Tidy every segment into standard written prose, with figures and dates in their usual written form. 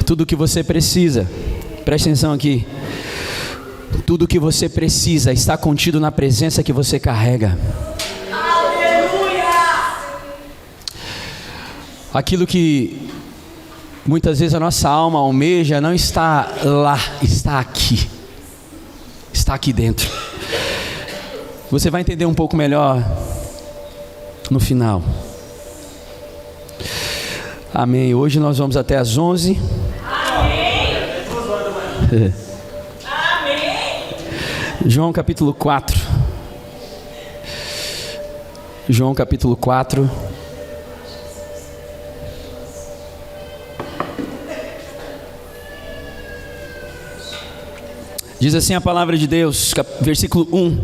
Tudo o que você precisa, preste atenção aqui, tudo o que você precisa está contido na presença que você carrega. Aleluia! Aquilo que muitas vezes a nossa alma almeja não está lá, está aqui dentro. Você vai entender um pouco melhor no final. Amém. Hoje nós vamos até às 11. Amém. Amém. João capítulo 4. João capítulo 4. Diz assim a palavra de Deus, versículo 1.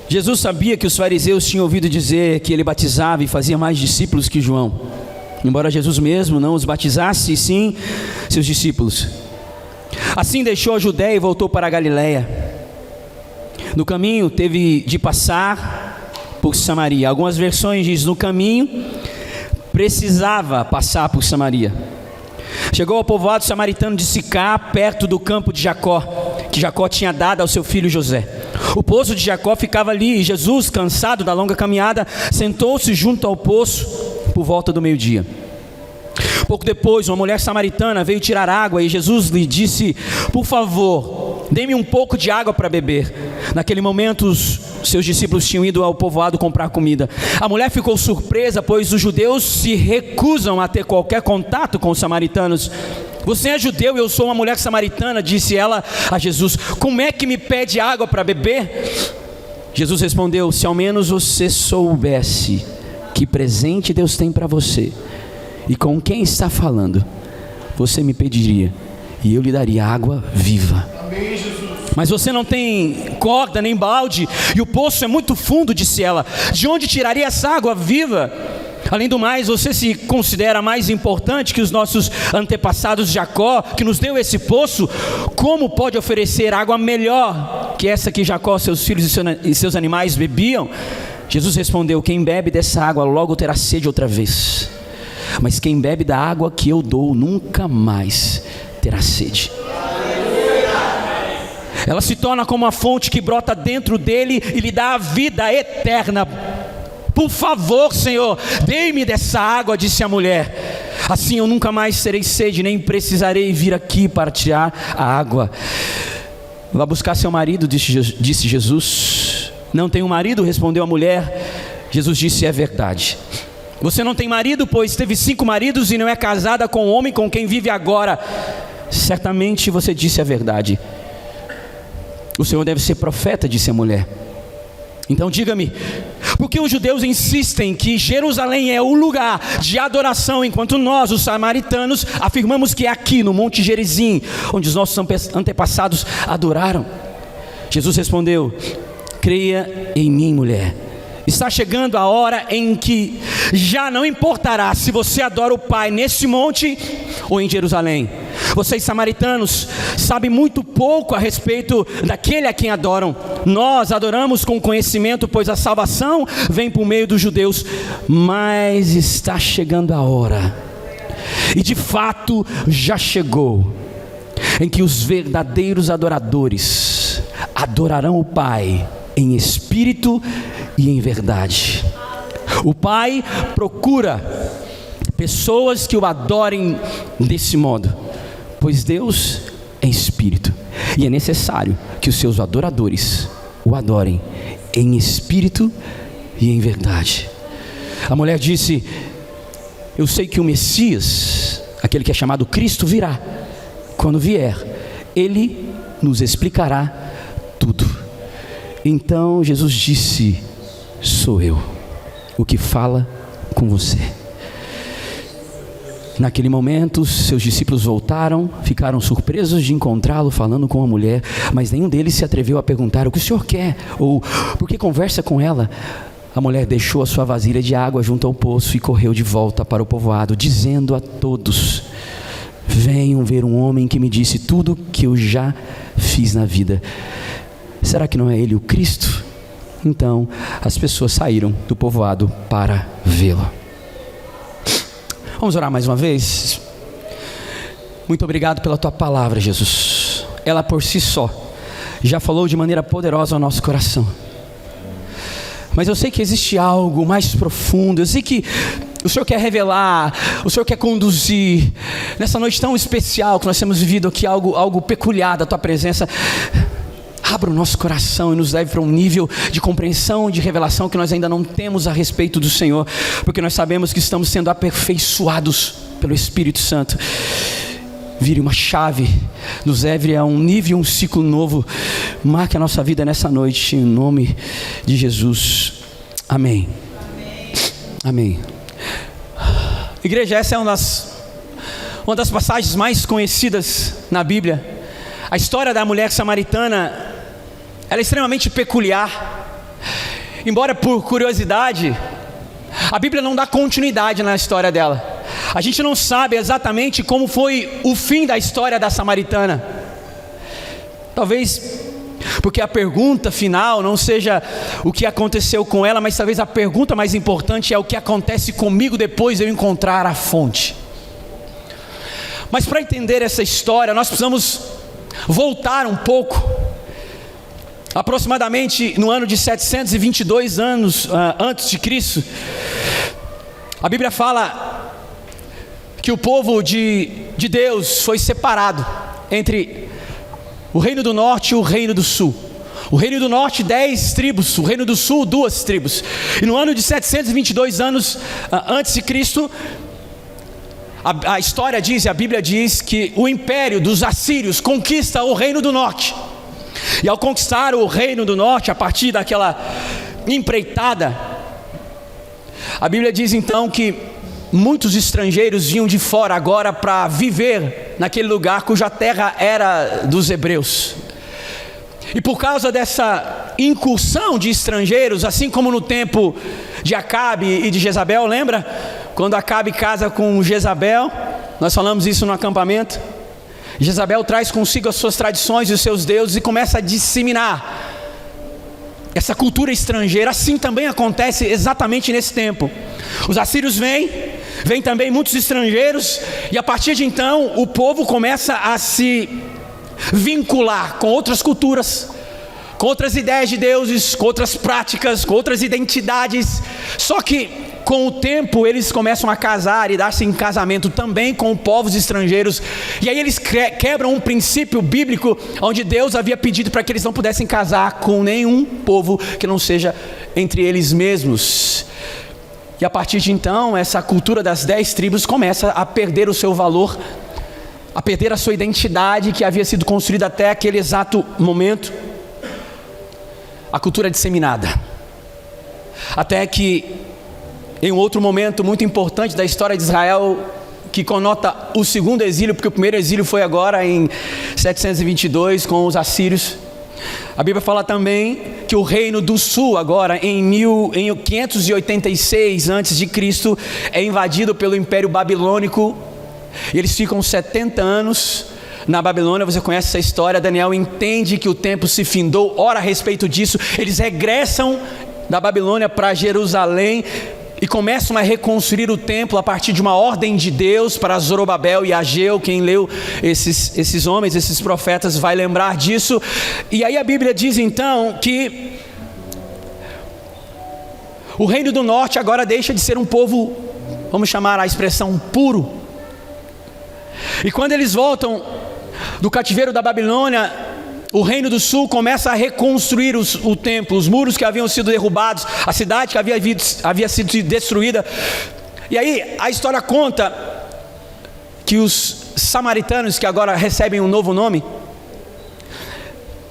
Jesus sabia que os fariseus tinham ouvido dizer que ele batizava e fazia mais discípulos que João, embora Jesus mesmo não os batizasse, e sim seus discípulos. Assim deixou a Judéia e voltou para a Galiléia. No caminho teve de passar por Samaria. Algumas versões dizem no caminho precisava passar por Samaria. Chegou ao povoado samaritano de Sicar, perto do campo de Jacó, que Jacó tinha dado ao seu filho José. O poço de Jacó ficava ali, e Jesus, cansado da longa caminhada, sentou-se junto ao poço por volta do meio-dia. Pouco depois, uma mulher samaritana veio tirar água, e Jesus lhe disse: por favor, dê-me um pouco de água para beber. Naquele momento, os seus discípulos tinham ido ao povoado comprar comida. A mulher ficou surpresa, pois os judeus se recusam a ter qualquer contato com os samaritanos. Você é judeu e eu sou uma mulher samaritana, disse ela a Jesus. Como é que me pede água para beber? Jesus respondeu: se ao menos você soubesse que presente Deus tem para você e com quem está falando, você me pediria e eu lhe daria água viva. Amém, Jesus. Mas você não tem corda nem balde e o poço é muito fundo, disse ela. De onde tiraria essa água viva? Além do mais, você se considera mais importante que os nossos antepassados Jacó, que nos deu esse poço? Como pode oferecer água melhor que essa que Jacó, seus filhos e seus animais bebiam? Jesus respondeu: quem bebe dessa água logo terá sede outra vez, mas quem bebe da água que eu dou nunca mais terá sede. Ela se torna como uma fonte que brota dentro dele e lhe dá a vida eterna. Por favor, Senhor, dê-me dessa água, disse a mulher. Assim eu nunca mais terei sede, nem precisarei vir aqui para tirar a água. Vá buscar seu marido, disse Jesus. Não tenho marido, respondeu a mulher. Jesus disse: é verdade. Você não tem marido, pois teve 5 maridos e não é casada com o homem com quem vive agora. Certamente você disse a verdade. O Senhor deve ser profeta, disse a mulher. Então diga-me, por que os judeus insistem que Jerusalém é o lugar de adoração, enquanto nós, os samaritanos, afirmamos que é aqui no Monte Gerizim, onde os nossos antepassados adoraram? Jesus respondeu: creia em mim, mulher. Está chegando a hora em que já não importará se você adora o Pai nesse monte ou em Jerusalém. Vocês samaritanos sabem muito pouco a respeito daquele a quem adoram. Nós adoramos com conhecimento, pois a salvação vem por meio dos judeus. Mas está chegando a hora, e de fato já chegou, em que os verdadeiros adoradores adorarão o Pai em espírito e em verdade. O Pai procura pessoas que o adorem desse modo, pois Deus é espírito, e é necessário que os seus adoradores o adorem em espírito e em verdade. A mulher disse: eu sei que o Messias, aquele que é chamado Cristo, virá. Quando vier, ele nos explicará tudo. Então Jesus disse: sou eu, o que fala com você. Naquele momento, seus discípulos voltaram, ficaram surpresos de encontrá-lo falando com a mulher, mas nenhum deles se atreveu a perguntar: o que o senhor quer? Ou por que conversa com ela? A mulher deixou a sua vasilha de água junto ao poço e correu de volta para o povoado, dizendo a todos: venham ver um homem que me disse tudo o que eu já fiz na vida. Será que não é ele o Cristo? Então as pessoas saíram do povoado para vê-lo. Vamos orar mais uma vez? Muito obrigado pela Tua palavra, Jesus. Ela por si só já falou de maneira poderosa ao nosso coração. Mas eu sei que existe algo mais profundo. Eu sei que o Senhor quer revelar, o Senhor quer conduzir. Nessa noite tão especial que nós temos vivido aqui, algo peculiar da Tua presença. Abra o nosso coração e nos leve para um nível de compreensão, de revelação que nós ainda não temos a respeito do Senhor, porque nós sabemos que estamos sendo aperfeiçoados pelo Espírito Santo. Vire uma chave, nos leve a um nível, um ciclo novo. Marque a nossa vida nessa noite, em nome de Jesus. Amém. Amém. Igreja, essa é uma das passagens mais conhecidas na Bíblia. A história da mulher samaritana, ela é extremamente peculiar. Embora por curiosidade, a Bíblia não dá continuidade na história dela. A gente não sabe exatamente como foi o fim da história da samaritana. Talvez porque a pergunta final não seja o que aconteceu com ela, mas talvez a pergunta mais importante é o que acontece comigo depois de eu encontrar a fonte. Mas para entender essa história, nós precisamos voltar um pouco, aproximadamente no ano de 722 anos antes de Cristo. A Bíblia fala que o povo de Deus foi separado entre o reino do norte e o reino do sul. O reino do norte 10 tribos, o reino do sul 2 tribos. E no ano de 722 anos antes de Cristo, a história diz, e a Bíblia diz, que o império dos assírios conquista o reino do norte. E ao conquistar o reino do norte, a partir daquela empreitada, a Bíblia diz então que muitos estrangeiros vinham de fora agora para viver naquele lugar cuja terra era dos hebreus. E por causa dessa incursão de estrangeiros, assim como no tempo de Acabe e de Jezabel, lembra? Quando Acabe casa com Jezabel, nós falamos isso no acampamento. Jezabel traz consigo as suas tradições e os seus deuses e começa a disseminar essa cultura estrangeira. Assim também acontece exatamente nesse tempo. Os assírios vêm também muitos estrangeiros, e a partir de então o povo começa a se vincular com outras culturas, com outras ideias de deuses, com outras práticas, com outras identidades. Só que com o tempo eles começam a casar e dar-se em casamento também com povos estrangeiros. E aí eles quebram um princípio bíblico onde Deus havia pedido para que eles não pudessem casar com nenhum povo que não seja entre eles mesmos. E a partir de então, essa cultura das 10 tribos começa a perder o seu valor, a perder a sua identidade que havia sido construída até aquele exato momento. A cultura é disseminada. Até que, em um outro momento muito importante da história de Israel, que conota o segundo exílio, porque o primeiro exílio foi agora em 722 com os assírios. A Bíblia fala também que o reino do sul agora em 586 a.C. é invadido pelo Império Babilônico. E eles ficam 70 anos na Babilônia. Você conhece essa história. Daniel entende que o tempo se findou, ora a respeito disso. Eles regressam da Babilônia para Jerusalém e começam a reconstruir o templo a partir de uma ordem de Deus para Zorobabel e Ageu. Quem leu esses homens, esses profetas, vai lembrar disso. E aí a Bíblia diz então que o reino do norte agora deixa de ser um povo, vamos chamar a expressão, puro. E quando eles voltam do cativeiro da Babilônia, o reino do sul começa a reconstruir o templo, os muros que haviam sido derrubados, a cidade que havia sido destruída. E aí a história conta que os samaritanos, que agora recebem um novo nome,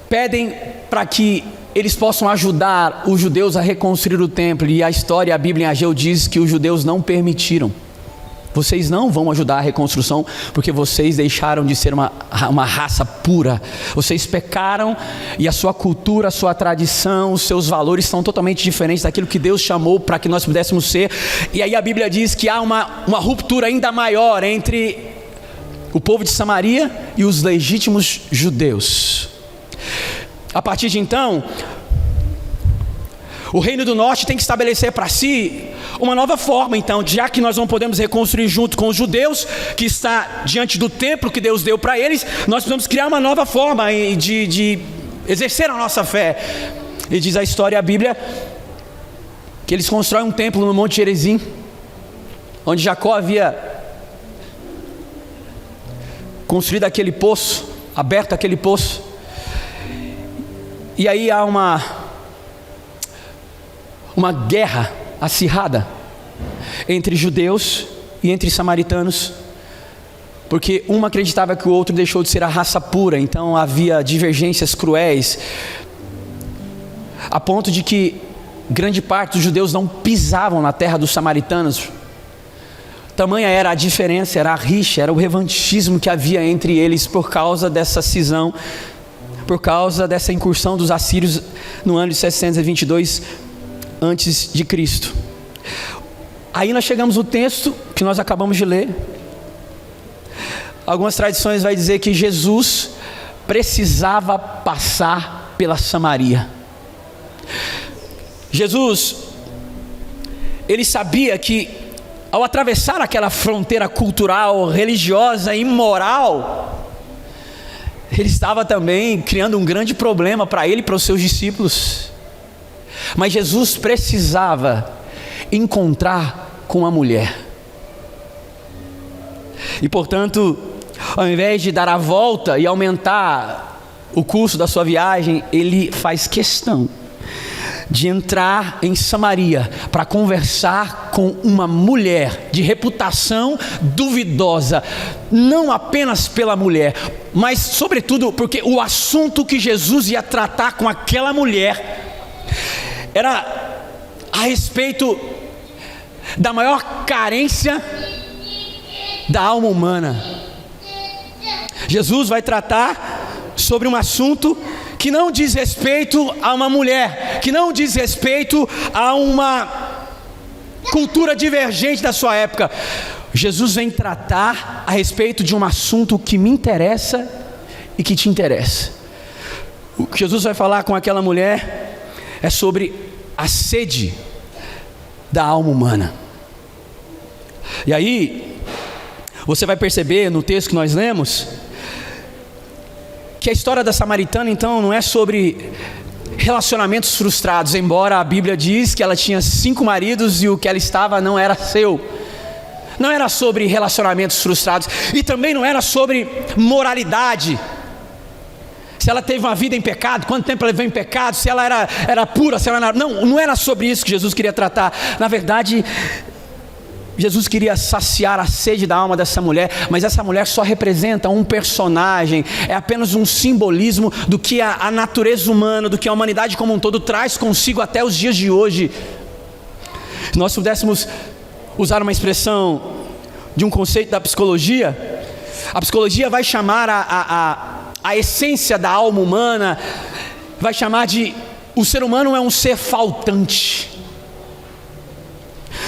pedem para que eles possam ajudar os judeus a reconstruir o templo. E a história, a Bíblia em Ageu diz que os judeus não permitiram. Vocês não vão ajudar a reconstrução, porque vocês deixaram de ser uma raça pura. Vocês pecaram e a sua cultura, a sua tradição, os seus valores são totalmente diferentes daquilo que Deus chamou para que nós pudéssemos ser. E aí a Bíblia diz que há uma ruptura ainda maior entre o povo de Samaria e os legítimos judeus. A partir de então, o reino do norte tem que estabelecer para si uma nova forma. Então, já que nós não podemos reconstruir junto com os judeus, que está diante do templo que Deus deu para eles, nós precisamos criar uma nova forma de exercer a nossa fé. E diz a história, a Bíblia, que eles constroem um templo no Monte Gerizim, onde Jacó havia construído aquele poço, aberto aquele poço. E aí há uma guerra acirrada entre judeus e entre samaritanos, porque um acreditava que o outro deixou de ser a raça pura. Então havia divergências cruéis, a ponto de que grande parte dos judeus não pisavam na terra dos samaritanos. Tamanha era a diferença, era a rixa, era o revanchismo que havia entre eles por causa dessa cisão, por causa dessa incursão dos assírios no ano de 722 antes de Cristo. Aí nós chegamos no texto que nós acabamos de ler. Algumas tradições vai dizer que Jesus precisava passar pela Samaria. Jesus, ele sabia que ao atravessar aquela fronteira cultural, religiosa e moral, ele estava também criando um grande problema para ele e para os seus discípulos. Mas Jesus precisava encontrar com a mulher. E portanto, ao invés de dar a volta e aumentar o custo da sua viagem, ele faz questão de entrar em Samaria para conversar com uma mulher de reputação duvidosa, não apenas pela mulher, mas sobretudo porque o assunto que Jesus ia tratar com aquela mulher era a respeito da maior carência da alma humana. Jesus vai tratar sobre um assunto que não diz respeito a uma mulher, que não diz respeito a uma cultura divergente da sua época. Jesus vem tratar a respeito de um assunto que me interessa e que te interessa. O que Jesus vai falar com aquela mulher é sobre a sede da alma humana. E aí, você vai perceber no texto que nós lemos, que a história da samaritana então não é sobre relacionamentos frustrados, embora a Bíblia diz que ela tinha 5 maridos e o que ela estava não era seu. Não era sobre relacionamentos frustrados, e também não era sobre moralidade. Se ela teve uma vida em pecado, quanto tempo ela viveu em pecado, se ela era pura, se ela não era... Não era sobre isso que Jesus queria tratar. Na verdade, Jesus queria saciar a sede da alma dessa mulher, mas essa mulher só representa um personagem, é apenas um simbolismo do que a natureza humana, do que a humanidade como um todo traz consigo até os dias de hoje. Se nós pudéssemos usar uma expressão de um conceito da psicologia, a psicologia vai chamar a essência da alma humana, vai chamar de o ser humano é um ser faltante.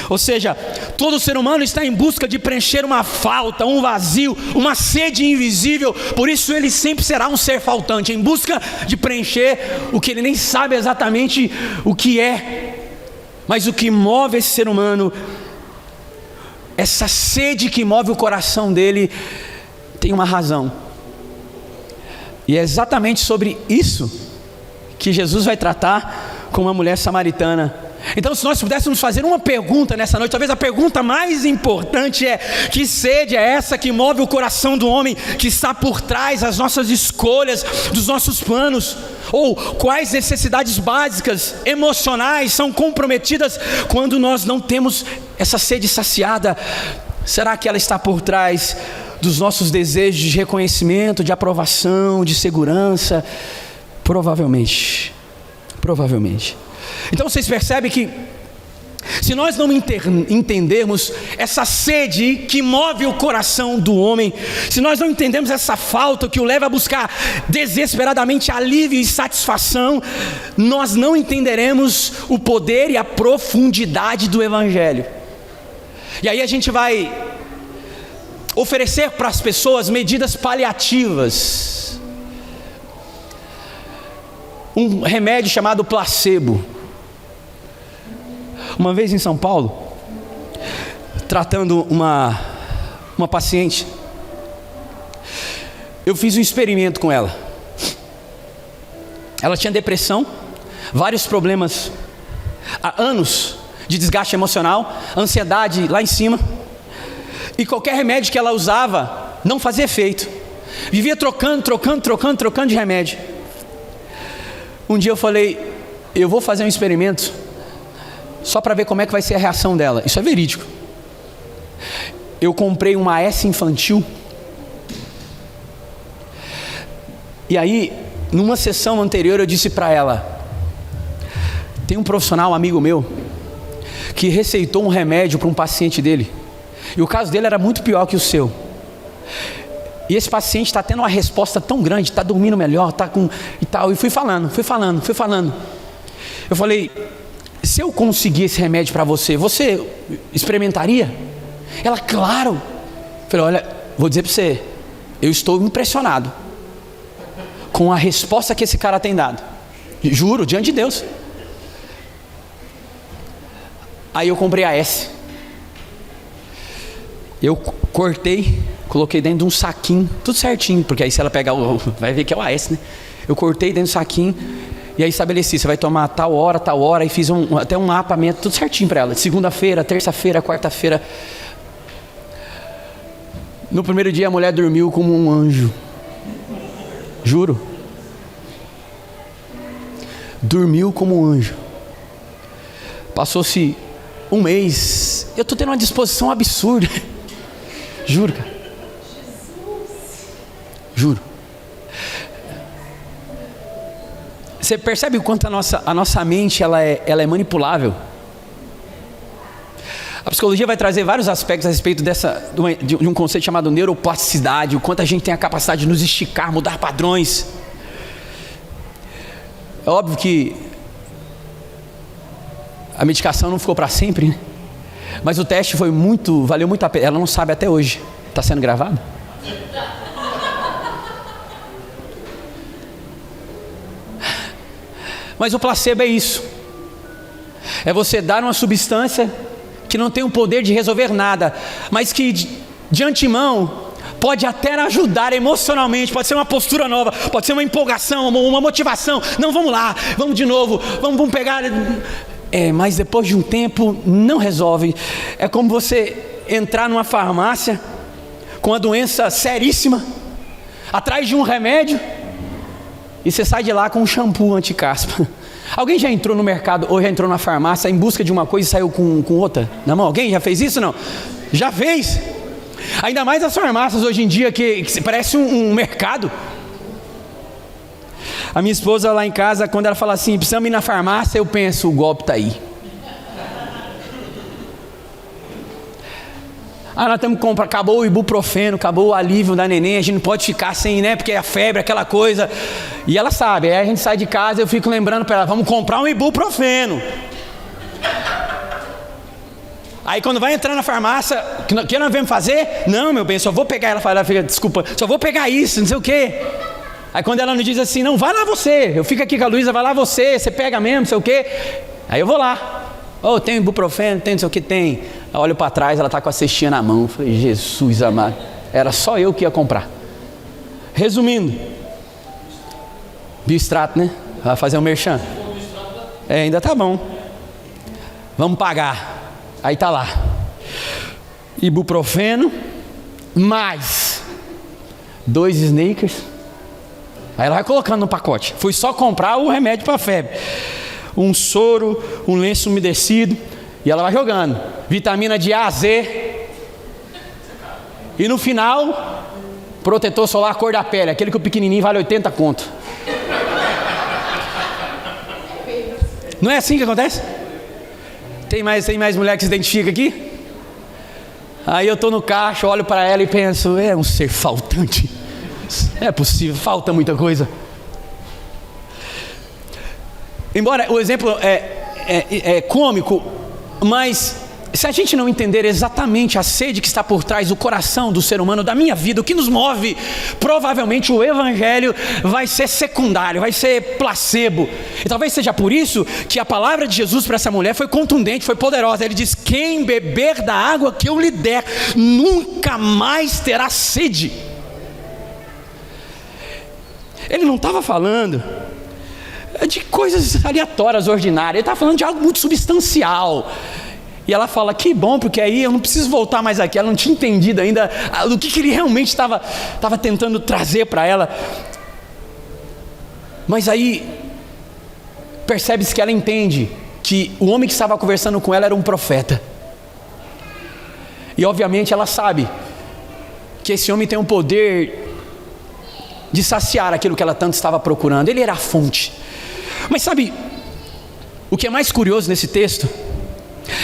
Ou seja, todo ser humano está em busca de preencher uma falta, um vazio, uma sede invisível. Por isso ele sempre será um ser faltante, em busca de preencher o que ele nem sabe exatamente o que é. Mas o que move esse ser humano, essa sede que move o coração dele, tem uma razão. E é exatamente sobre isso que Jesus vai tratar com uma mulher samaritana. Então, se nós pudéssemos fazer uma pergunta nessa noite, talvez a pergunta mais importante é: que sede é essa que move o coração do homem, que está por trás das nossas escolhas, dos nossos planos? Ou quais necessidades básicas, emocionais, são comprometidas quando nós não temos essa sede saciada? Será que ela está por trás dos nossos desejos de reconhecimento, de aprovação, de segurança? Provavelmente. Então vocês percebem que se nós não entendermos essa sede que move o coração do homem, se nós não entendemos essa falta que o leva a buscar desesperadamente alívio e satisfação, nós não entenderemos o poder e a profundidade do Evangelho. E aí a gente vai oferecer para as pessoas medidas paliativas, um remédio chamado placebo. Uma vez em São Paulo, tratando uma paciente. Eu fiz um experimento com ela. Ela tinha depressão, vários problemas há anos de desgaste emocional, ansiedade lá em cima, e qualquer remédio que ela usava não fazia efeito. Vivia trocando de remédio. Um dia eu falei, eu vou fazer um experimento só para ver como é que vai ser a reação dela. Isso é verídico. Eu comprei uma AS infantil. E aí, numa sessão anterior, eu disse para ela: tem um profissional, amigo meu, que receitou um remédio para um paciente dele. E o caso dele era muito pior que o seu. E esse paciente está tendo uma resposta tão grande, está dormindo melhor, está com e tal. E fui falando. Eu falei: se eu conseguir esse remédio para você, você experimentaria? Ela: claro. Eu falei: olha, vou dizer para você, eu estou impressionado com a resposta que esse cara tem dado. Juro, diante de Deus. Aí eu comprei a S. Eu cortei, coloquei dentro de um saquinho, tudo certinho, porque aí se ela pegar vai ver que é o AS, né? Eu cortei dentro do saquinho e aí estabeleci, você vai tomar tal hora, e fiz até um mapeamento, tudo certinho para ela. Segunda-feira, terça-feira, quarta-feira. No primeiro dia a mulher dormiu como um anjo. Juro. Dormiu como um anjo. Passou-se um mês. Eu estou tendo uma disposição absurda. Juro, cara. Juro. Você percebe o quanto a nossa mente ela é manipulável? A psicologia vai trazer vários aspectos a respeito de um conceito chamado neuroplasticidade, o quanto a gente tem a capacidade de nos esticar, mudar padrões. É óbvio que a medicação não ficou para sempre, né? Mas o teste valeu muito a pena. Ela não sabe até hoje. Está sendo gravado? Mas o placebo é isso. É você dar uma substância que não tem o poder de resolver nada, mas que de antemão pode até ajudar emocionalmente. Pode ser uma postura nova, pode ser uma empolgação, uma motivação. Não, vamos lá, vamos de novo, vamos pegar. Mas depois de um tempo não resolve. É como você entrar numa farmácia com uma doença seríssima, atrás de um remédio, e você sai de lá com um shampoo anti-caspa. Alguém já entrou no mercado ou já entrou na farmácia em busca de uma coisa e saiu com outra na mão? Alguém já fez isso? Não? Já fez? Ainda mais as farmácias hoje em dia que parece um mercado. A minha esposa lá em casa, quando ela fala assim, precisamos ir na farmácia, eu penso, o golpe está aí. Nós temos que comprar, acabou o ibuprofeno, acabou o alívio da neném, a gente não pode ficar sem, né, porque é a febre, aquela coisa. E ela sabe, aí a gente sai de casa, eu fico lembrando para ela, vamos comprar um ibuprofeno. Aí quando vai entrar na farmácia, o que nós vamos fazer? Não, meu bem, só vou pegar, ela fica, desculpa, só vou pegar isso, não sei o quê. Aí quando ela nos diz assim, não, vai lá você, eu fico aqui com a Luísa, vai lá você pega mesmo, não sei o quê. Aí eu vou lá. Tem ibuprofeno, tem não sei o que, tem. Eu olho para trás, ela está com a cestinha na mão. Eu falei, Jesus amado, era só eu que ia comprar. Resumindo, Biostrato, né? Vai fazer um merchan. Ainda tá bom. Vamos pagar. Aí tá lá, ibuprofeno mais 2 Snickers. Aí ela vai colocando no pacote. Fui só comprar o remédio para febre, um soro, um lenço umedecido, e ela vai jogando vitamina de A a Z, e no final protetor solar cor da pele, aquele que o pequenininho vale 80 conto. Não é assim que acontece? Tem mais mulher que se identifica aqui? Aí eu estou no caixa, olho para ela e penso, é um ser faltante. É possível, falta muita coisa. Embora o exemplo é cômico, mas se a gente não entender exatamente a sede que está por trás do coração do ser humano, da minha vida, o que nos move, provavelmente o evangelho vai ser secundário, vai ser placebo. E talvez seja por isso que a palavra de Jesus para essa mulher foi contundente, foi poderosa. Ele diz: quem beber da água que eu lhe der, nunca mais terá sede. Ele não estava falando de coisas aleatórias, ordinárias. Ele estava falando de algo muito substancial. E ela fala: que bom, porque aí eu não preciso voltar mais aqui. Ela não tinha entendido ainda do que ele realmente estava tentando trazer para ela. Mas aí percebe-se que ela entende que o homem que estava conversando com ela era um profeta. E obviamente ela sabe que esse homem tem um poder de saciar aquilo que ela tanto estava procurando. Ele era a fonte. Mas sabe o que é mais curioso nesse texto?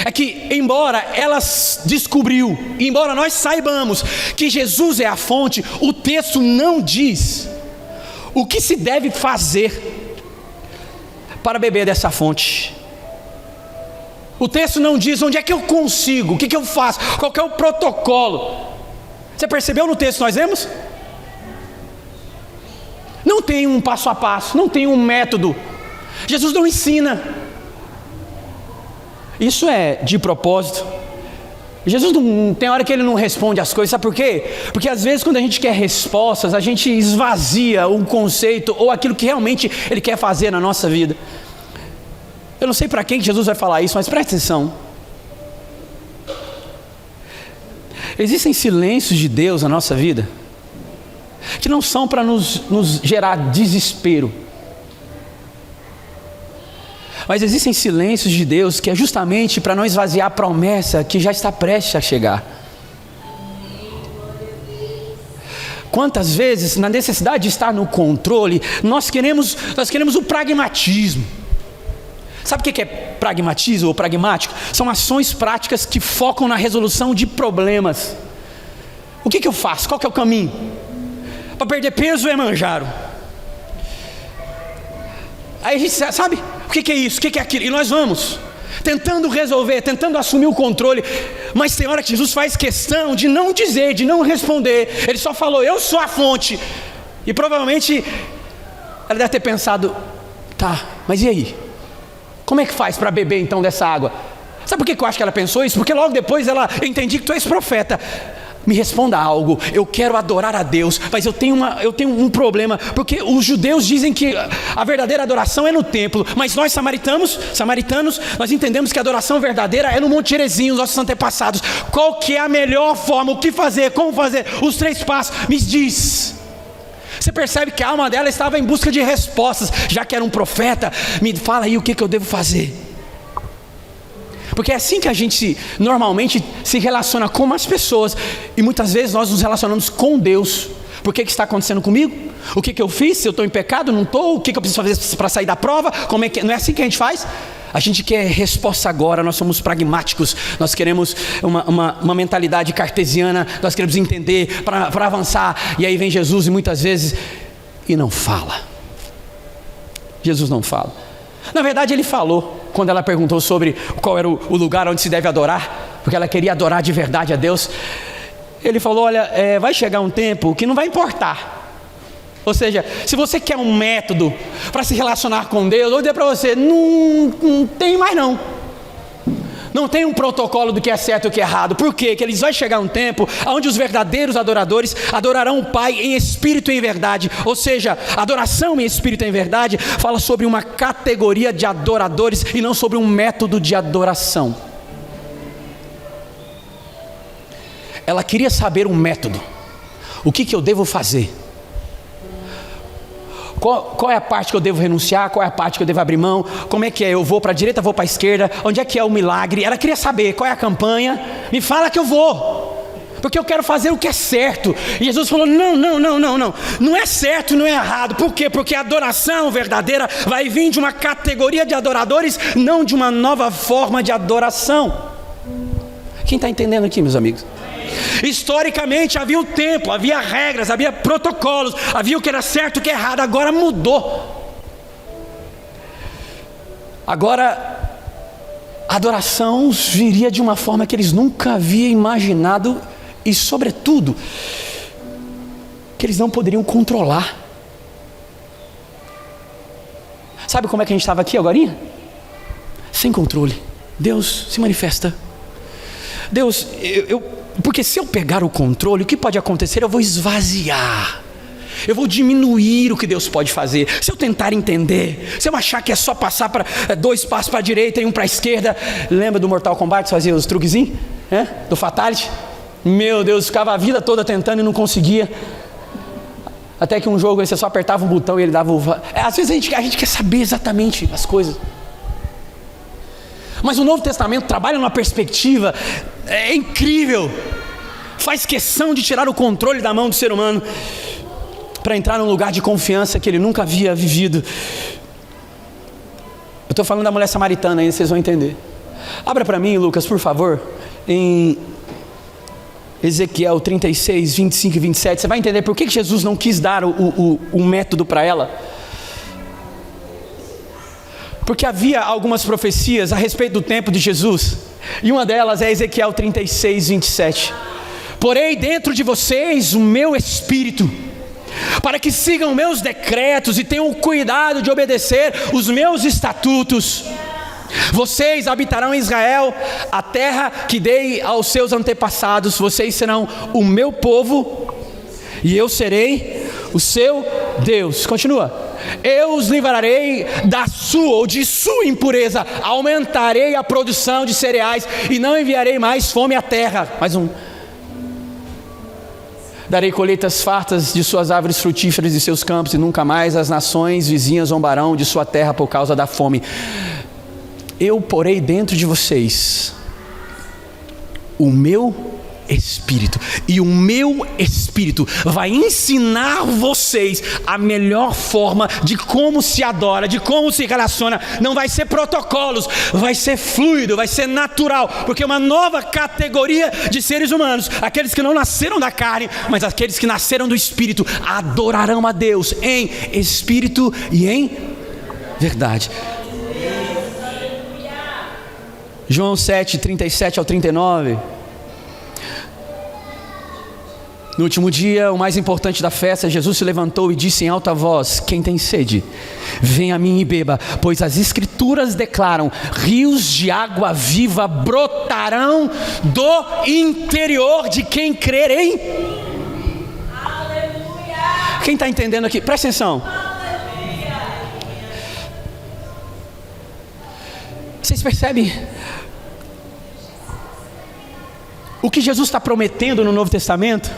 É que, embora ela descobriu, embora nós saibamos que Jesus é a fonte, o texto não diz o que se deve fazer para beber dessa fonte. O texto não diz onde é que eu consigo, o que eu faço, qual que é o protocolo. Você percebeu no texto que nós lemos? Não tem um passo a passo, não tem um método. Jesus não ensina. Isso é de propósito. Jesus não tem hora que ele não responde as coisas. Sabe por quê? Porque às vezes quando a gente quer respostas, a gente esvazia um conceito ou aquilo que realmente ele quer fazer na nossa vida. Eu não sei para quem que Jesus vai falar isso, mas presta atenção. Existem silêncios de Deus na nossa vida que não são para nos gerar desespero, mas existem silêncios de Deus que é justamente para não esvaziar a promessa que já está prestes a chegar. Quantas vezes, na necessidade de estar no controle, nós queremos o pragmatismo. Sabe o que é pragmatismo ou pragmático? São ações práticas que focam na resolução de problemas. O que eu faço? Qual que é o caminho? Para perder peso é Manjaro. Aí a gente sabe o que é isso, o que é aquilo, e nós vamos tentando resolver, tentando assumir o controle. Mas tem hora que Jesus faz questão de não dizer, de não responder. Ele só falou: eu sou a fonte. E provavelmente ela deve ter pensado: tá, mas e aí? Como é que faz para beber então dessa água? Sabe por que eu acho que ela pensou isso? Porque logo depois eu entendi que tu és profeta. Me responda algo, eu quero adorar a Deus, mas eu tenho um problema, porque os judeus dizem que a verdadeira adoração é no templo, mas nós samaritanos, nós entendemos que a adoração verdadeira é no Monte Gerizim, os nossos antepassados. Qual que é a melhor forma, o que fazer, como fazer, os 3 passos, me diz. Você percebe que a alma dela estava em busca de respostas, já que era um profeta. Me fala aí o que eu devo fazer. Porque é assim que a gente normalmente se relaciona com as pessoas. E muitas vezes nós nos relacionamos com Deus. Por que está acontecendo comigo? O que eu fiz? Se eu estou em pecado, não estou? O que eu preciso fazer para sair da prova? Como é que... Não é assim que a gente faz? A gente quer resposta agora. Nós somos pragmáticos. Nós queremos uma mentalidade cartesiana. Nós queremos entender para avançar. E aí vem Jesus e muitas vezes... E não fala. Jesus não fala. Na verdade ele falou. Quando ela perguntou sobre qual era o lugar onde se deve adorar, porque ela queria adorar de verdade a Deus, ele falou: olha, vai chegar um tempo que não vai importar. Ou seja, se você quer um método para se relacionar com Deus, eu vou dizer para você, não tem mais não. Não tem um protocolo do que é certo e o que é errado. Por quê? Que eles vai chegar um tempo onde os verdadeiros adoradores adorarão o Pai em espírito e em verdade. Ou seja, adoração em espírito e em verdade fala sobre uma categoria de adoradores e não sobre um método de adoração. Ela queria saber um método. O que eu devo fazer? Qual é a parte que eu devo renunciar? Qual é a parte que eu devo abrir mão? Como é que é? Eu vou para a direita, vou para a esquerda? Onde é que é o milagre? Ela queria saber qual é a campanha. Me fala que eu vou, porque eu quero fazer o que é certo. E Jesus falou: não, não é certo, não é errado. Por quê? Porque a adoração verdadeira vai vir de uma categoria de adoradores, não de uma nova forma de adoração. Quem está entendendo aqui, meus amigos? Historicamente havia o templo, havia regras, havia protocolos, havia o que era certo e o que é errado. Agora mudou. Agora a adoração viria de uma forma que eles nunca haviam imaginado e, sobretudo, que eles não poderiam controlar. Sabe como é que a gente estava aqui agorinha? Sem controle. Deus se manifesta. Deus, porque se eu pegar o controle, o que pode acontecer? Eu vou esvaziar. Eu vou diminuir o que Deus pode fazer. Se eu tentar entender, se eu achar que é só passar 2 passos para a direita e 1 para a esquerda. Lembra do Mortal Kombat, fazia os truquezinhos? Do Fatality? Meu Deus, ficava a vida toda tentando e não conseguia. Até que um jogo aí você só apertava um botão e ele dava o... Às vezes a gente quer saber exatamente as coisas. Mas o Novo Testamento trabalha numa perspectiva incrível. Faz questão de tirar o controle da mão do ser humano para entrar num lugar de confiança que ele nunca havia vivido. Eu estou falando da mulher samaritana aí, vocês vão entender. Abra para mim, Lucas, por favor, em Ezequiel 36, 25 e 27. Você vai entender por que Jesus não quis dar o método para ela. Porque havia algumas profecias a respeito do tempo de Jesus, e uma delas é Ezequiel 36, 27. Porém dentro de vocês o meu Espírito, para que sigam meus decretos e tenham cuidado de obedecer os meus estatutos. Vocês habitarão em Israel, a terra que dei aos seus antepassados. Vocês serão o meu povo e eu serei o seu Deus. Continua. Eu os livrarei da sua ou de sua impureza, aumentarei a produção de cereais e não enviarei mais fome à terra. Mais um. Darei colheitas fartas de suas árvores frutíferas e seus campos, e nunca mais as nações vizinhas zombarão de sua terra por causa da fome. Eu porei dentro de vocês o meu Espírito, e o meu Espírito vai ensinar vocês a melhor forma de como se adora, de como se relaciona. Não vai ser protocolos, vai ser fluido, vai ser natural, porque é uma nova categoria de seres humanos, aqueles que não nasceram da carne, mas aqueles que nasceram do Espírito, adorarão a Deus em Espírito e em verdade. João 7, 37 ao 39. No último dia, o mais importante da festa, Jesus se levantou e disse em alta voz: quem tem sede, venha a mim e beba, pois as Escrituras declaram: rios de água viva brotarão do interior de quem crer em. Aleluia. Quem está entendendo aqui? Presta atenção. Aleluia. Vocês percebem o que Jesus está prometendo no Novo Testamento?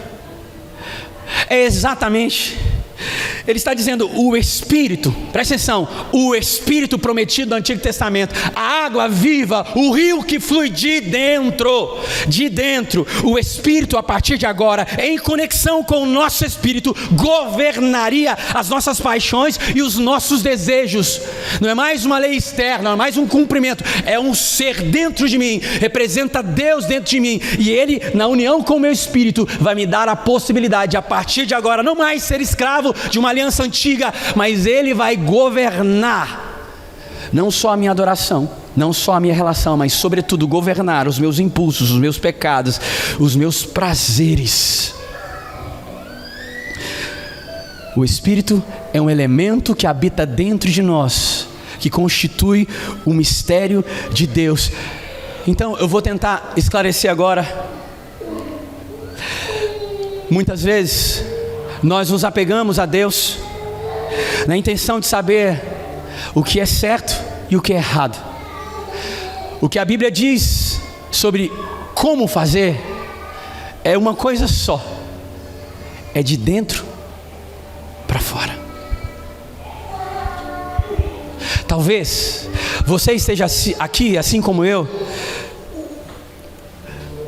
É exatamente, ele está dizendo, o Espírito, presta atenção, o Espírito prometido do Antigo Testamento, a água viva, o rio que flui de dentro, o Espírito a partir de agora, em conexão com o nosso Espírito, governaria as nossas paixões e os nossos desejos. Não é mais uma lei externa, não é mais um cumprimento, é um ser dentro de mim, representa Deus dentro de mim, e Ele, na união com o meu Espírito, vai me dar a possibilidade de, a partir de agora, não mais ser escravo de uma aliança antiga, mas Ele vai governar não só a minha adoração, não só a minha relação, mas sobretudo governar os meus impulsos, os meus pecados, os meus prazeres. O Espírito é um elemento que habita dentro de nós, que constitui o mistério de Deus. Então eu vou tentar esclarecer agora. Muitas vezes nós nos apegamos a Deus na intenção de saber o que é certo e o que é errado. O que a Bíblia diz sobre como fazer é uma coisa só: é de dentro para fora. Talvez você esteja aqui, assim como eu,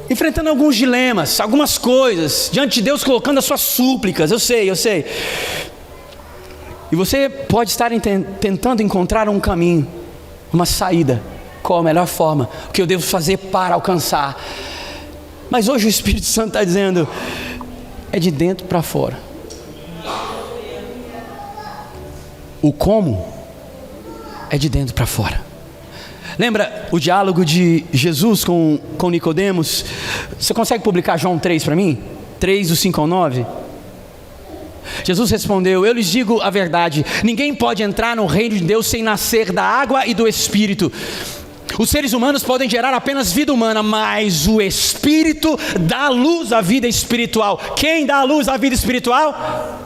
enfrentando alguns dilemas, algumas coisas, diante de Deus colocando as suas súplicas, eu sei. E você pode estar tentando encontrar um caminho, uma saída, qual a melhor forma, o que eu devo fazer para alcançar. Mas hoje o Espírito Santo está dizendo, é de dentro para fora. O como é de dentro para fora. Lembra o diálogo de Jesus com Nicodemos? Você consegue publicar João 3 para mim? 3, do 5 ao 9. Jesus respondeu: eu lhes digo a verdade, ninguém pode entrar no reino de Deus sem nascer da água e do Espírito. Os seres humanos podem gerar apenas vida humana, mas o Espírito dá luz à vida espiritual. Quem dá luz à vida espiritual?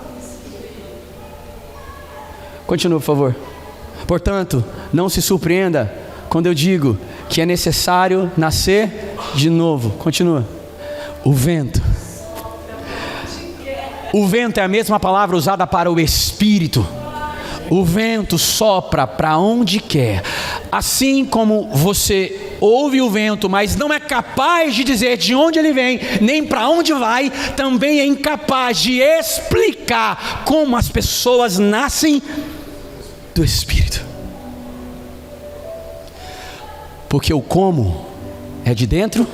Continua, por favor. Portanto, não se surpreenda quando eu digo que é necessário nascer de novo. Continua. O vento é a mesma palavra usada para o Espírito. O vento sopra para onde quer. Assim como você ouve o vento, mas não é capaz de dizer de onde ele vem, nem para onde vai, também é incapaz de explicar como as pessoas nascem do Espírito. Porque o como é de dentro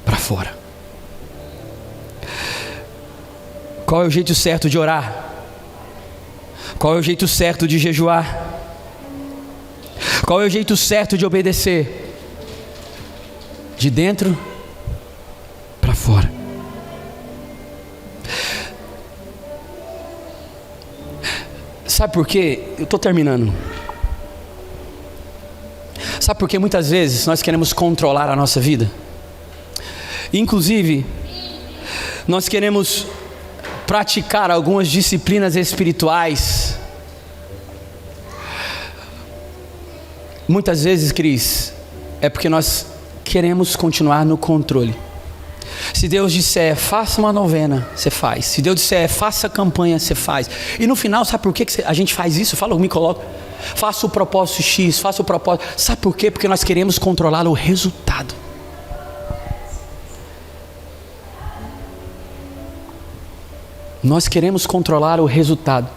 para fora. Qual é o jeito certo de orar? Qual é o jeito certo de jejuar? Qual é o jeito certo de obedecer? De dentro para fora. Sabe por quê? Eu estou terminando. Sabe por que muitas vezes nós queremos controlar a nossa vida? Inclusive, nós queremos praticar algumas disciplinas espirituais. Muitas vezes, Cris, é porque nós queremos continuar no controle. Se Deus disser, faça uma novena, você faz. Se Deus disser, faça campanha, você faz. E no final, sabe por que a gente faz isso? Me coloca. Faça o propósito X, faça o propósito. Sabe por quê? Porque nós queremos controlar o resultado. Nós queremos controlar o resultado.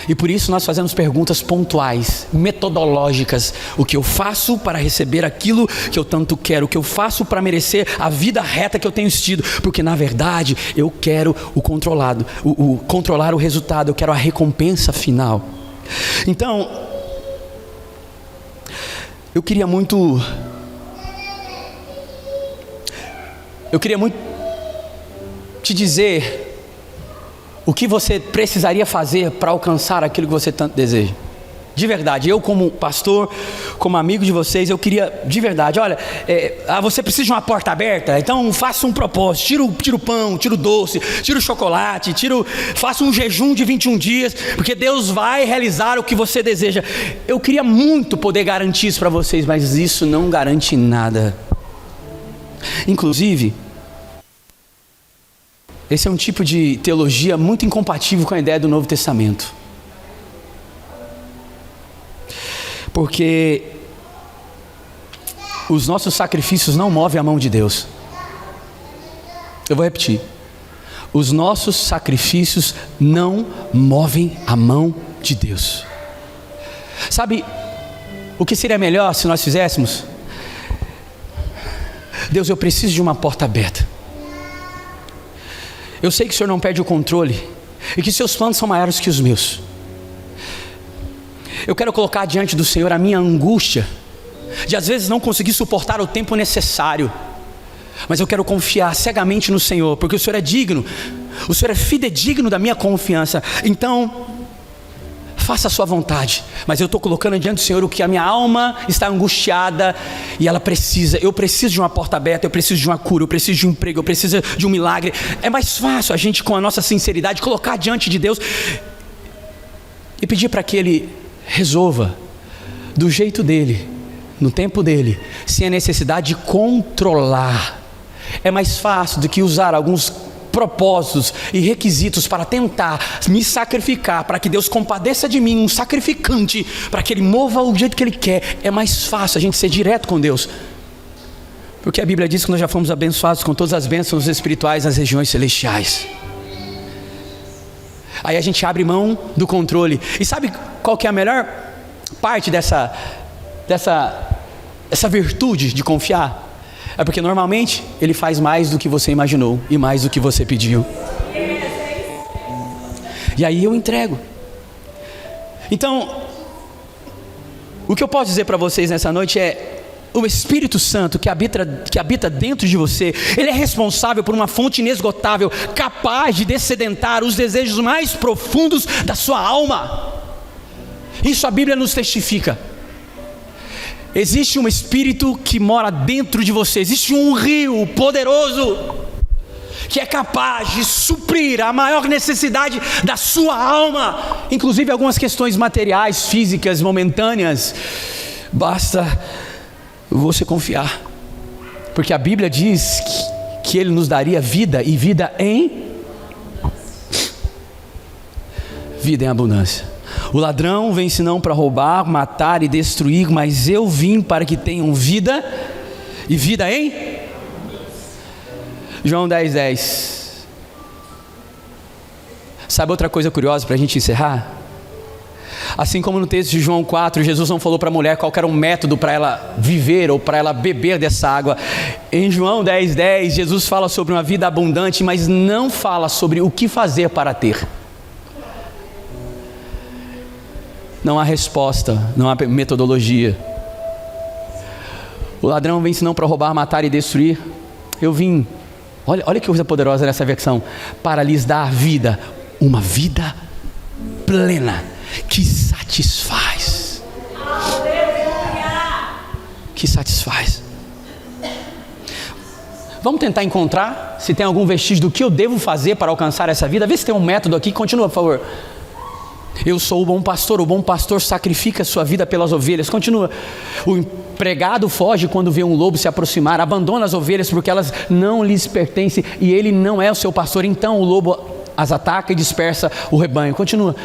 E por isso nós fazemos perguntas pontuais, metodológicas. O que eu faço para receber aquilo que eu tanto quero? O que eu faço para merecer a vida reta que eu tenho tido? Porque na verdade eu quero o controlado, controlar o resultado. Eu quero a recompensa final. Então, eu queria muito te dizer o que você precisaria fazer para alcançar aquilo que você tanto deseja. De verdade, eu como pastor, como amigo de vocês, eu queria de verdade, olha, você precisa de uma porta aberta? Então faça um propósito, tira o pão, tira o doce, tira o chocolate, faça um jejum de 21 dias, porque Deus vai realizar o que você deseja. Eu queria muito poder garantir isso para vocês, mas isso não garante nada. Inclusive, esse é um tipo de teologia muito incompatível com a ideia do Novo Testamento. Porque os nossos sacrifícios não movem a mão de Deus. Eu vou repetir. Os nossos sacrifícios não movem a mão de Deus. Sabe o que seria melhor se nós fizéssemos? Deus, eu preciso de uma porta aberta. Eu sei que o Senhor não perde o controle e que seus planos são maiores que os meus. Eu quero colocar diante do Senhor a minha angústia de às vezes não conseguir suportar o tempo necessário, mas eu quero confiar cegamente no Senhor, porque o Senhor é digno, o Senhor é fidedigno da minha confiança. Então, faça a sua vontade, mas eu estou colocando diante do Senhor o que a minha alma está angustiada e ela precisa. Eu preciso de uma porta aberta, eu preciso de uma cura, eu preciso de um emprego, eu preciso de um milagre. É mais fácil a gente, com a nossa sinceridade, colocar diante de Deus e pedir para que Ele resolva do jeito dele, no tempo dele, sem a necessidade de controlar. É mais fácil do que usar alguns propósitos e requisitos para tentar me sacrificar, para que Deus compadeça de mim, um sacrificante, para que Ele mova o jeito que Ele quer. É mais fácil a gente ser direto com Deus, porque a Bíblia diz que nós já fomos abençoados com todas as bênçãos espirituais nas regiões celestiais. Aí a gente abre mão do controle. E sabe qual que é a melhor parte dessa virtude de confiar? É porque normalmente Ele faz mais do que você imaginou e mais do que você pediu. E aí eu entrego. Então, O que eu posso dizer para vocês nessa noite é: o Espírito Santo que habita dentro de você, ele é responsável por uma fonte inesgotável, capaz de descedentar os desejos mais profundos da sua alma. Isso a Bíblia nos testifica. Existe um Espírito que mora dentro de você, existe um rio poderoso que é capaz de suprir a maior necessidade da sua alma, inclusive algumas questões materiais, físicas, momentâneas. Basta você confiar, porque a Bíblia diz que Ele nos daria vida, e vida em abundância. O ladrão vem senão para roubar, matar e destruir, mas eu vim para que tenham vida, e vida em João 10:10. Sabe outra coisa curiosa para a gente encerrar? Assim como no texto de João 4, Jesus não falou para a mulher qual era um método para ela viver ou para ela beber dessa água. Em João 10:10, Jesus fala sobre uma vida abundante, mas não fala sobre o que fazer para ter. Não há resposta, não há metodologia. O ladrão vem senão para roubar, matar e destruir. Eu vim, olha que coisa poderosa nessa versão, para lhes dar vida, uma vida plena, que satisfaz. Que satisfaz. Vamos tentar encontrar se tem algum vestígio do que eu devo fazer para alcançar essa vida. Vê se tem um método aqui. Continua, por favor. Eu sou o bom pastor sacrifica a sua vida pelas ovelhas. Continua. O empregado foge quando vê um lobo se aproximar, abandona as ovelhas porque elas não lhes pertencem e ele não é o seu pastor, então o lobo as ataca e dispersa o rebanho. Continua.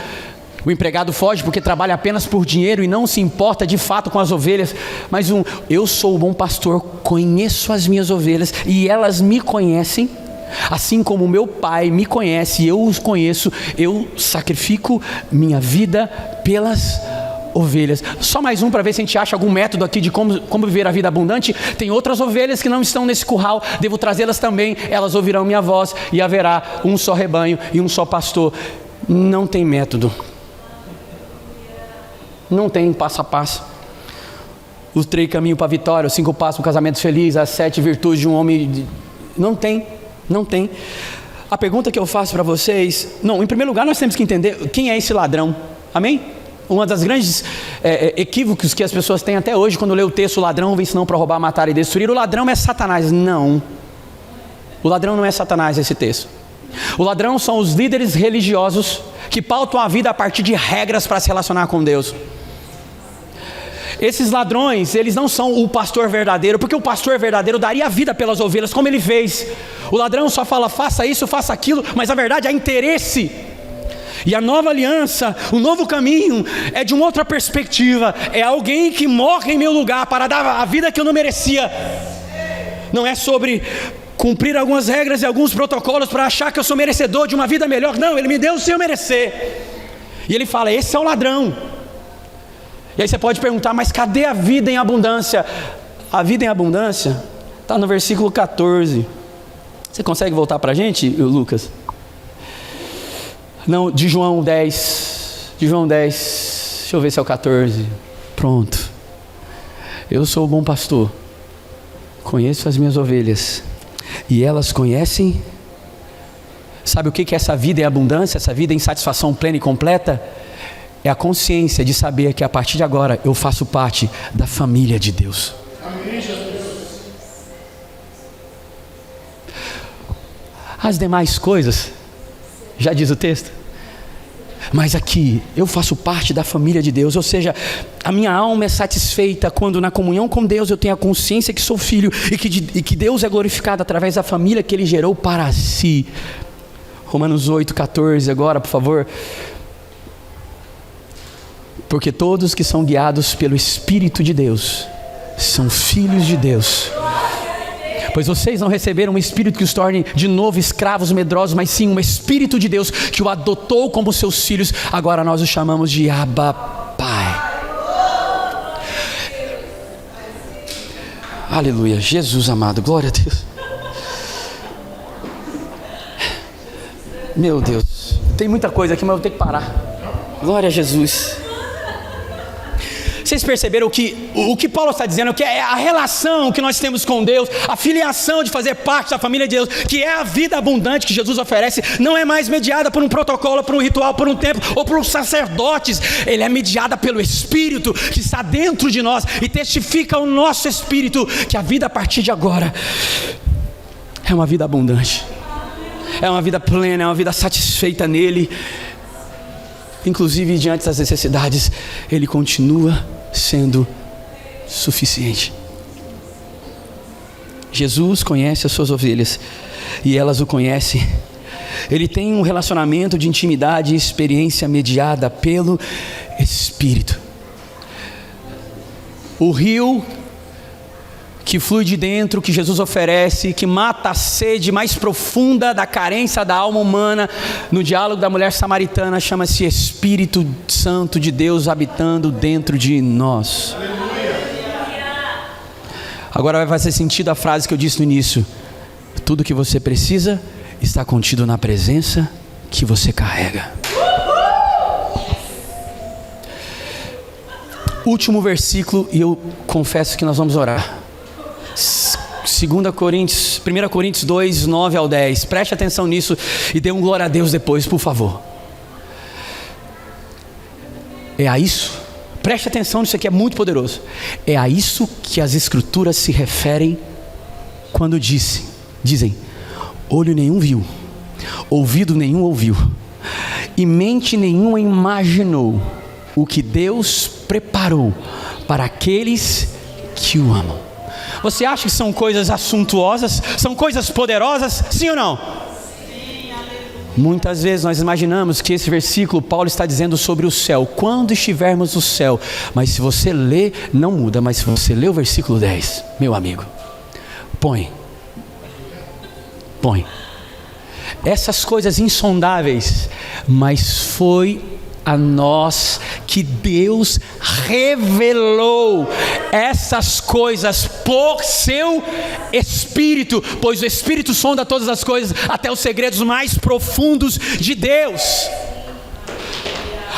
O empregado foge porque trabalha apenas por dinheiro e não se importa de fato com as ovelhas. Mas eu sou o bom pastor, conheço as minhas ovelhas e elas me conhecem, assim como meu Pai me conhece e eu os conheço. Eu sacrifico minha vida pelas ovelhas. Só mais um para ver se a gente acha algum método aqui de como viver a vida abundante. Tem outras ovelhas que não estão nesse curral, devo trazê-las também, elas ouvirão minha voz e haverá um só rebanho e um só pastor. Não tem método, não tem passo a passo. Os 3 caminhos para a vitória, os 5 passos para um casamento feliz, as 7 virtudes de um homem. Não tem. A pergunta que eu faço para vocês, em primeiro lugar nós temos que entender quem é esse ladrão, amém? Uma das grandes equívocos que as pessoas têm até hoje quando lê o texto: o ladrão vem senão para roubar, matar e destruir. O ladrão é Satanás. Não, o ladrão não é Satanás esse texto. O ladrão são os líderes religiosos que pautam a vida a partir de regras para se relacionar com Deus. Esses ladrões, eles não são o pastor verdadeiro, porque o pastor verdadeiro daria a vida pelas ovelhas, como ele fez. O ladrão só fala: faça isso, faça aquilo, mas a verdade há interesse. E a nova aliança, o novo caminho, é de uma outra perspectiva. É alguém que morre em meu lugar para dar a vida que eu não merecia. Não é sobre cumprir algumas regras e alguns protocolos para achar que eu sou merecedor de uma vida melhor. Não, ele me deu sem eu merecer. E ele fala: esse é o ladrão. E aí você pode perguntar: mas cadê a vida em abundância? A vida em abundância está no versículo 14. Você consegue voltar para a gente, Lucas? Não, de João 10. De João 10. Deixa eu ver se é o 14. Pronto. Eu sou o bom pastor, conheço as minhas ovelhas e elas conhecem. Sabe o que é essa vida em abundância? Essa vida em satisfação plena e completa? É a consciência de saber que a partir de agora eu faço parte da família de Deus. Amém, Jesus. As demais coisas, já diz o texto, mas aqui eu faço parte da família de Deus. Ou seja, a minha alma é satisfeita quando na comunhão com Deus eu tenho a consciência que sou filho e que Deus é glorificado através da família que Ele gerou para si. Romanos 8,14 agora, por favor. Porque todos que são guiados pelo Espírito de Deus são filhos de Deus. Pois vocês não receberam um espírito que os torne de novo escravos medrosos, mas sim um Espírito de Deus que o adotou como seus filhos. Agora nós o chamamos de Abba Pai. Aleluia, Jesus amado, glória a Deus. Meu Deus, tem muita coisa aqui, mas eu vou ter que parar. Glória a Jesus. Vocês perceberam que o que Paulo está dizendo, que é a relação que nós temos com Deus, a filiação de fazer parte da família de Deus, que é a vida abundante que Jesus oferece, não é mais mediada por um protocolo, por um ritual, por um templo ou por sacerdotes. Ele é mediada pelo Espírito que está dentro de nós e testifica ao nosso espírito que a vida a partir de agora é uma vida abundante, é uma vida plena, é uma vida satisfeita nele. Inclusive diante das necessidades, ele continua sendo suficiente. Jesus conhece as suas ovelhas e elas o conhecem. Ele tem um relacionamento de intimidade e experiência mediada pelo Espírito. O rio que flui de dentro, que Jesus oferece, que mata a sede mais profunda da carência da alma humana, no diálogo da mulher samaritana, chama-se Espírito Santo de Deus habitando dentro de nós. Agora vai fazer sentido a frase que eu disse no início: tudo o que você precisa está contido na presença que você carrega. Último versículo, e eu confesso que nós vamos orar. 1 Coríntios 2, 9 ao 10. Preste atenção nisso e dê um glória a Deus depois, por favor. É a isso, preste atenção nisso aqui, é muito poderoso. É a isso que as Escrituras se referem quando dizem: olho nenhum viu, ouvido nenhum ouviu, e mente nenhuma imaginou o que Deus preparou para aqueles que o amam. Você acha que são coisas assuntuosas? São coisas poderosas? Sim ou não? Sim, muitas vezes nós imaginamos que esse versículo Paulo está dizendo sobre o céu, quando estivermos no céu. Mas se você lê, não muda. Mas se você lê o versículo 10, meu amigo, põe essas coisas insondáveis, mas foi a nós que Deus revelou essas coisas por seu Espírito, pois o Espírito sonda todas as coisas, até os segredos mais profundos de Deus.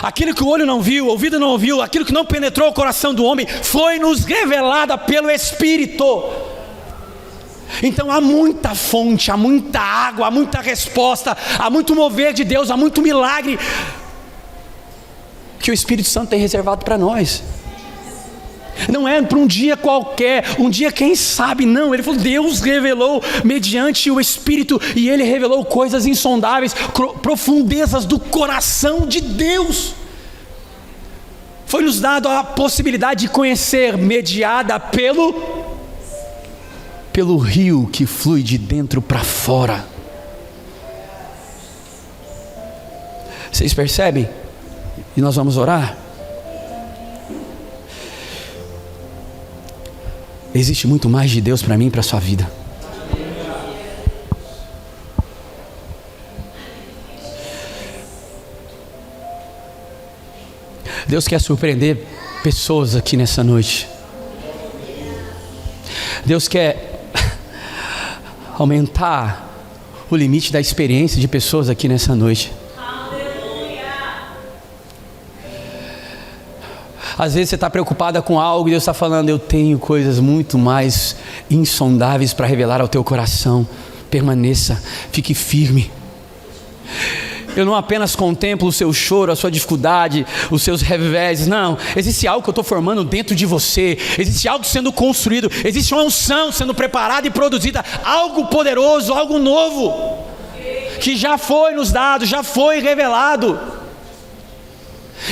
Aquilo que o olho não viu, o ouvido não ouviu, aquilo que não penetrou o coração do homem, foi nos revelado pelo Espírito. Então há muita fonte, há muita água, há muita resposta, há muito mover de Deus, há muito milagre que o Espírito Santo tem reservado para nós. Não é para um dia qualquer, um dia quem sabe, não. Ele falou, Deus revelou mediante o Espírito, e Ele revelou coisas insondáveis, profundezas do coração de Deus. Foi nos dado a possibilidade de conhecer, mediada pelo rio que flui de dentro para fora. Vocês percebem? E nós vamos orar. Existe muito mais de Deus para mim e para a sua vida. Deus quer surpreender pessoas aqui nessa noite. Deus quer aumentar o limite da experiência de pessoas aqui nessa noite. Às vezes você está preocupada com algo e Deus está falando, eu tenho coisas muito mais insondáveis para revelar ao teu coração. Permaneça, fique firme. Eu não apenas contemplo o seu choro, a sua dificuldade, os seus reveses. Não, existe algo que eu estou formando dentro de você. Existe algo sendo construído. Existe uma unção sendo preparada e produzida. Algo poderoso, algo novo, que já foi nos dado, já foi revelado.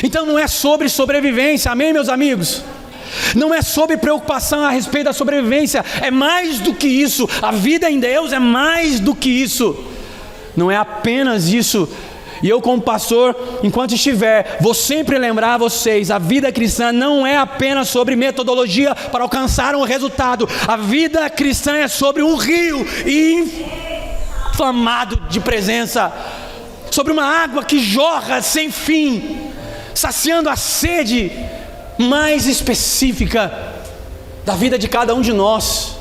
Então não é sobre sobrevivência, amém, meus amigos? Não é sobre preocupação a respeito da sobrevivência. É mais do que isso. A vida em Deus é mais do que isso. Não é apenas isso. E eu, como pastor, enquanto estiver, vou sempre lembrar a vocês, a vida cristã não é apenas sobre metodologia para alcançar um resultado. A vida cristã é sobre um rio inflamado de presença, sobre uma água que jorra sem fim, saciando a sede mais específica da vida de cada um de nós.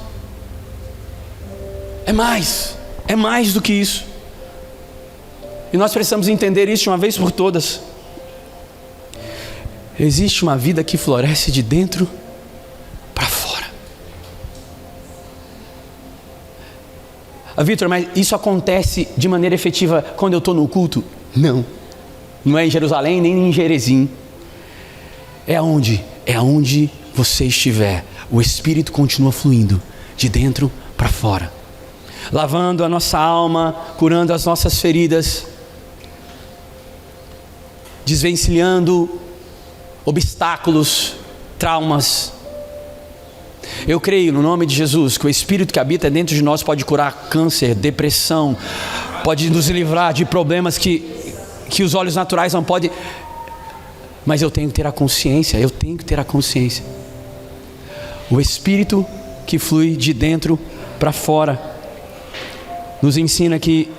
É mais do que isso. E nós precisamos entender isso de uma vez por todas. Existe uma vida que floresce de dentro para fora. Vitor, mas isso acontece de maneira efetiva quando eu estou no culto? Não. Não é em Jerusalém nem em Jerezim. É aonde você estiver. O Espírito continua fluindo de dentro para fora, lavando a nossa alma, curando as nossas feridas, desvencilhando obstáculos, traumas. Eu creio no nome de Jesus que o Espírito que habita dentro de nós pode curar câncer, depressão, pode nos livrar de problemas que os olhos naturais não podem. Mas eu tenho que ter a consciência, O Espírito que flui de dentro para fora nos ensina que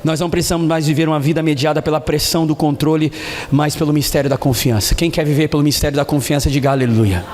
nós não precisamos mais viver uma vida mediada pela pressão do controle, mas pelo mistério da confiança. Quem quer viver pelo mistério da confiança, diga aleluia.